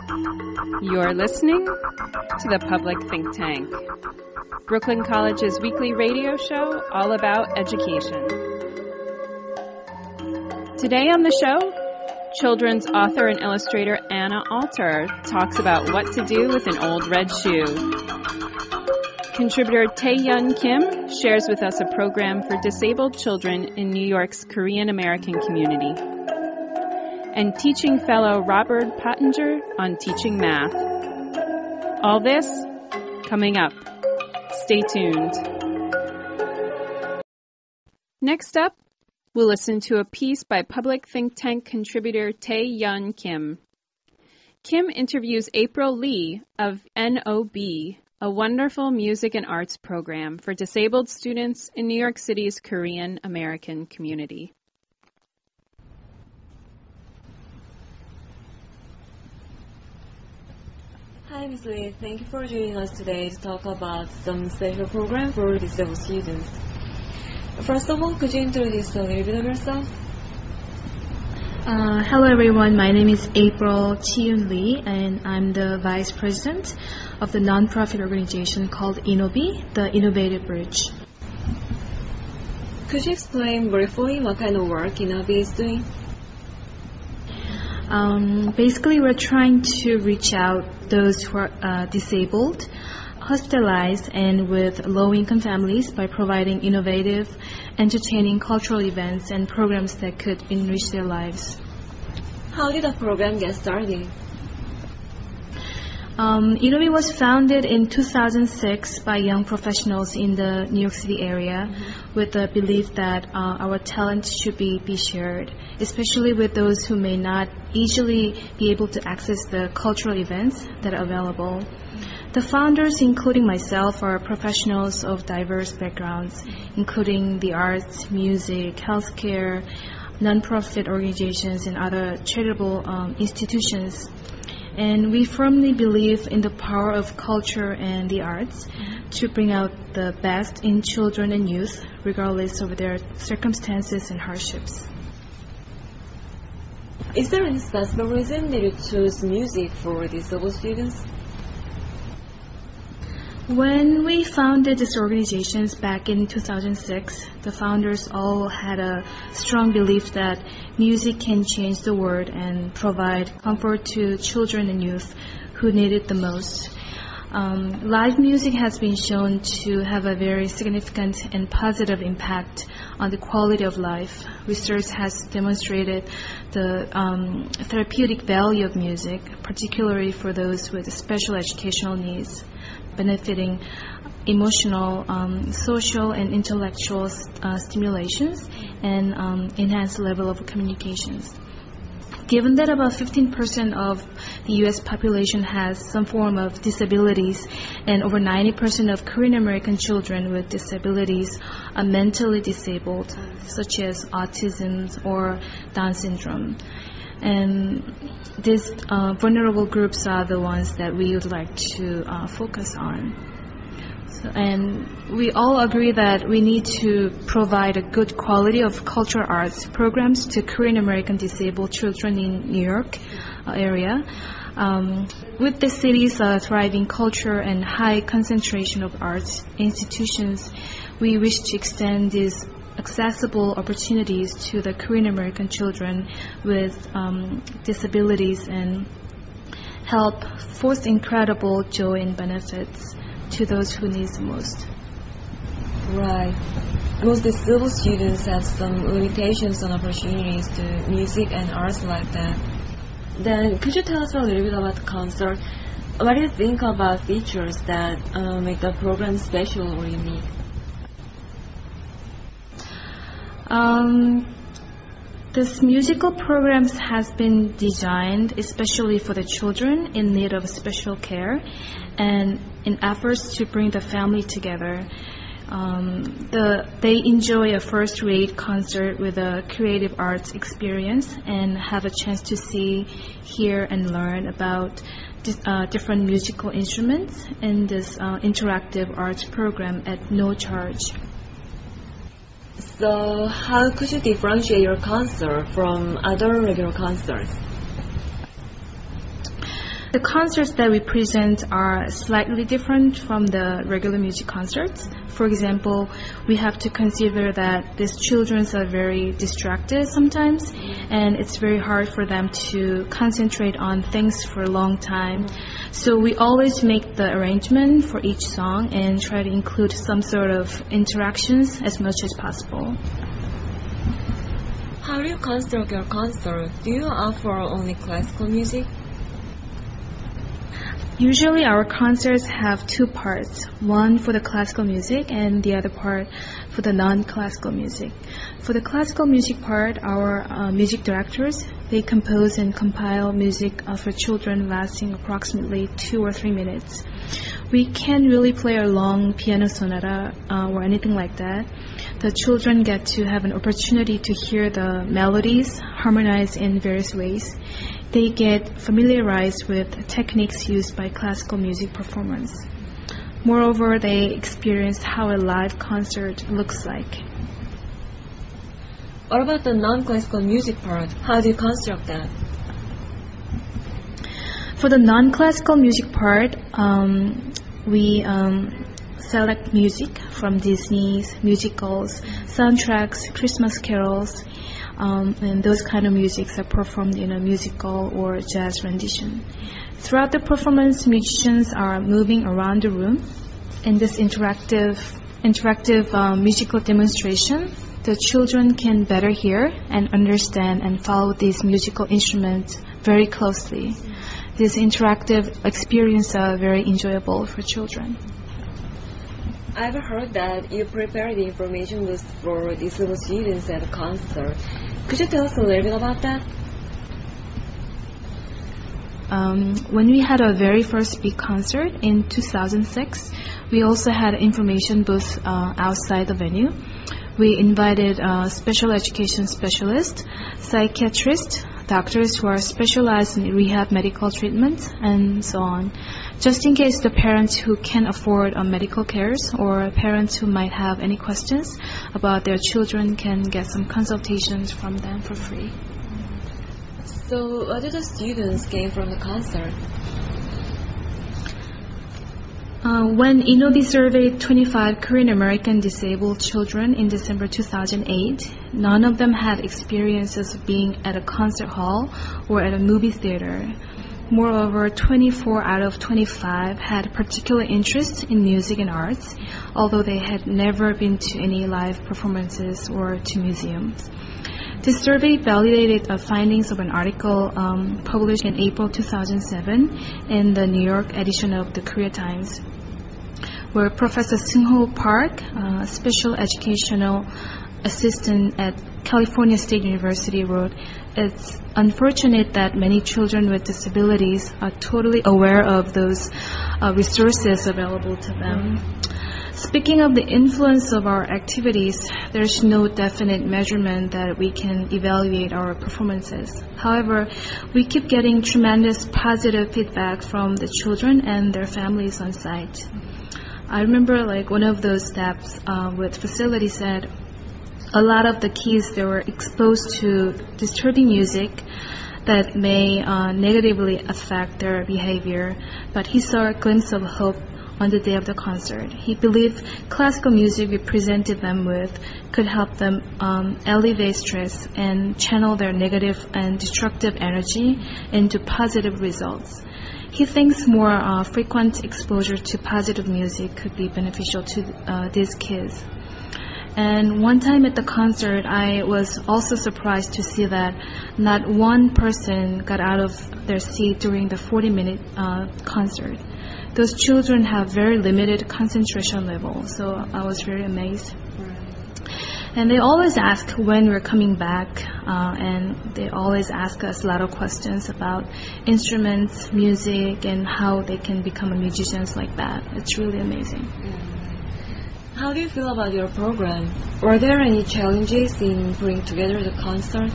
You're listening to the Public Think Tank, Brooklyn College's weekly radio show all about education. Today on the show, children's author and illustrator Anna Alter talks about what to do with an old red shoe. Contributor Tae-Yun Kim shares with us a program for disabled children in New York's Korean American community. And teaching fellow Robert Pottinger on teaching math. All this coming up. Stay tuned. Next up, we'll listen to a piece by Public Think Tank contributor Tae-Yun Kim. Kim interviews April Lee of EnoB, a wonderful music and arts program for disabled students in New York City's Korean American community. Hi, Ms. Lee. Thank you for joining us today to talk about some special program for disabled students. First of all, could you introduce a little bit of yourself? Hello everyone, my name is April Chi-Yun Lee and I'm the Vice President of the nonprofit organization called EnoB, the Innovative Bridge. Could you explain briefly what kind of work EnoB is doing? Basically, we're trying to reach out those who are disabled, hospitalized, and with low-income families by providing innovative, entertaining cultural events and programs that could enrich their lives. How did the program get started? EnoB was founded in 2006 by young professionals in the New York City area with the belief that our talents should be shared, especially with those who may not easily be able to access the cultural events that are available. The founders, including myself, are professionals of diverse backgrounds, including the arts, music, healthcare, nonprofit organizations, and other charitable institutions. And we firmly believe in the power of culture and the arts to bring out the best in children and youth, regardless of their circumstances and hardships. Is there any special reason that you choose music for disabled students? When we founded these organizations back in 2006, the founders all had a strong belief that music can change the world and provide comfort to children and youth who need it the most. Live music has been shown to have a very significant and positive impact on the quality of life. Research has demonstrated the therapeutic value of music, particularly for those with special educational needs, benefiting emotional, social, and intellectual stimulations and enhanced level of communications. Given that about 15% of the U.S. population has some form of disabilities and over 90% of Korean American children with disabilities are mentally disabled, such as autism or Down syndrome. And these vulnerable groups are the ones that we would like to focus on. And we all agree that we need to provide a good quality of cultural arts programs to Korean American disabled children in New York area. With the city's thriving culture and high concentration of arts institutions, we wish to extend these accessible opportunities to the Korean American children with disabilities and help foster incredible joy and benefits to those who need the most. Right. Most disabled students have some limitations on opportunities to music and arts like that. Then could you tell us a little bit about the concert? What do you think about features that make the program special or unique? This musical programs has been designed especially for the children in need of special care and in efforts to bring the family together. They enjoy a first-rate concert with a creative arts experience and have a chance to see, hear, and learn about different musical instruments in this interactive arts program at no charge. So how could you differentiate your concert from other regular concerts? The concerts that we present are slightly different from the regular music concerts. For example, we have to consider that these children are very distracted sometimes, and it's very hard for them to concentrate on things for a long time. So we always make the arrangement for each song and try to include some sort of interactions as much as possible. How do you construct your concert? Do you offer only classical music? Usually our concerts have two parts, one for the classical music and the other part for the non-classical music. For the classical music part, our music directors, they compose and compile music for children lasting approximately 2 or 3 minutes. We can't really play a long piano sonata or anything like that. The children get to have an opportunity to hear the melodies harmonized in various ways. They get familiarized with techniques used by classical music performers. Moreover, they experience how a live concert looks like. What about the non-classical music part? How do you construct that? For the non-classical music part, we select music from Disney's musicals, soundtracks, Christmas carols, and those kind of musics are performed in a musical or jazz rendition. Throughout the performance, musicians are moving around the room. In this interactive musical demonstration, the children can better hear and understand and follow these musical instruments very closely. This interactive experience are very enjoyable for children. I've heard that you prepare the information list for these little students at a concert. Could you tell us a little bit about that? When we had our very first big concert in 2006, we also had an information booth outside the venue. We invited special education specialists, psychiatrists, doctors who are specialized in rehab medical treatment, and so on. Just in case the parents who can afford medical cares or parents who might have any questions about their children can get some consultations from them for free. So what do the students gain from the concert? When EnoB surveyed 25 Korean American disabled children in December 2008, none of them had experiences of being at a concert hall or at a movie theater. Moreover, 24 out of 25 had particular interest in music and arts, although they had never been to any live performances or to museums. This survey validated the findings of an article published in April 2007 in the New York edition of the Korea Times, where Professor Seung-ho Park, a special educational assistant at California State University, wrote, "It's unfortunate that many children with disabilities are totally aware of those resources available to them." Speaking of the influence of our activities, there's no definite measurement that we can evaluate our performances. However, we keep getting tremendous positive feedback from the children and their families on site. I remember one of those staffs with facility said a lot of the kids, they were exposed to disturbing music that may negatively affect their behavior, but he saw a glimpse of hope on the day of the concert. He believed classical music we presented them with could help them alleviate stress and channel their negative and destructive energy into positive results. He thinks more frequent exposure to positive music could be beneficial to these kids. And one time at the concert, I was also surprised to see that not one person got out of their seat during the 40-minute concert. Those children have very limited concentration level, so I was very amazed. And they always ask when we're coming back, and they always ask us a lot of questions about instruments, music, and how they can become musicians like that. It's really amazing. How do you feel about your program? Were there any challenges in putting together the concert?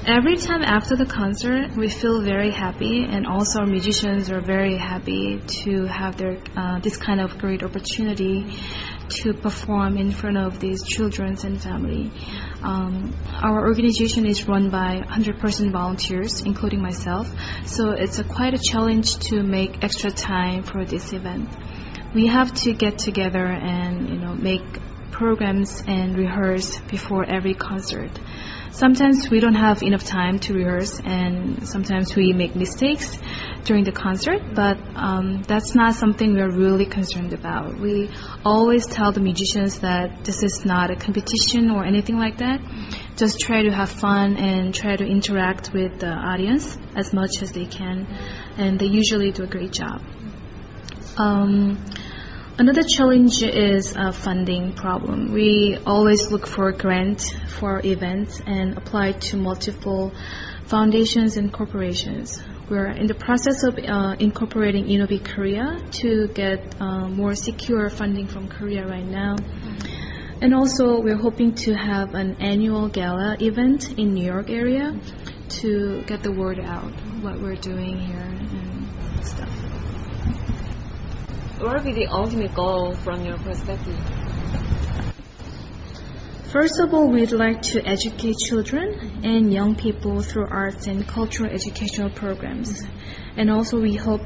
Every time after the concert, we feel very happy, and also our musicians are very happy to have this kind of great opportunity to perform in front of these children and family. Our organization is run by 100% volunteers, including myself, so it's quite a challenge to make extra time for this event. We have to get together and make programs and rehearse before every concert. Sometimes we don't have enough time to rehearse, and sometimes we make mistakes during the concert, but that's not something we're really concerned about. We always tell the musicians that this is not a competition or anything like that. Just try to have fun and try to interact with the audience as much as they can, and they usually do a great job. Another challenge is a funding problem. We always look for a grant for events and apply to multiple foundations and corporations. We're in the process of incorporating EnoB Korea to get more secure funding from Korea right now. And also we're hoping to have an annual gala event in New York area to get the word out, what we're doing here and stuff. What would be the ultimate goal from your perspective? First of all, we'd like to educate children and young people through arts and cultural educational programs. And also we hope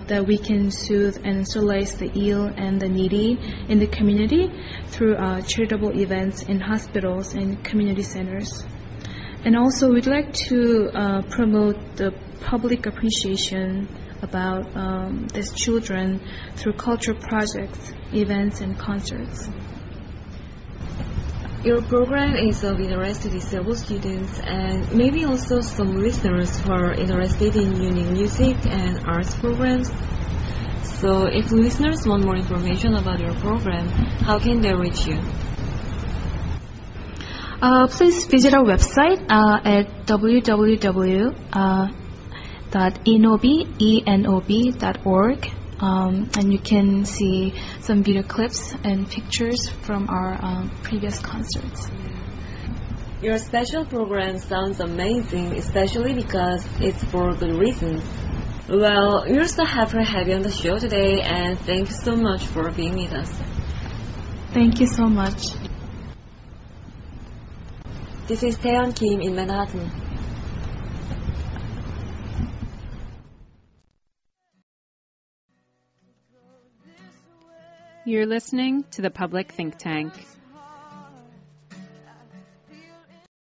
that we can soothe and solace the ill and the needy in the community through charitable events in hospitals and community centers. And also we'd like to promote the public appreciation about these children through cultural projects, events, and concerts. Your program is of interest to disabled students and maybe also some listeners who are interested in unique music and arts programs. So if listeners want more information about your program, how can they reach you? Please visit our website at www.enob.org, and you can see some video clips and pictures from our previous concerts. Your special program sounds amazing, especially because it's for good reasons. Well, we're so happy to have you on the show today, and thank you so much for being with us. Thank you so much. This is Taeyeon Kim in Manhattan. You're listening to the Public Think Tank.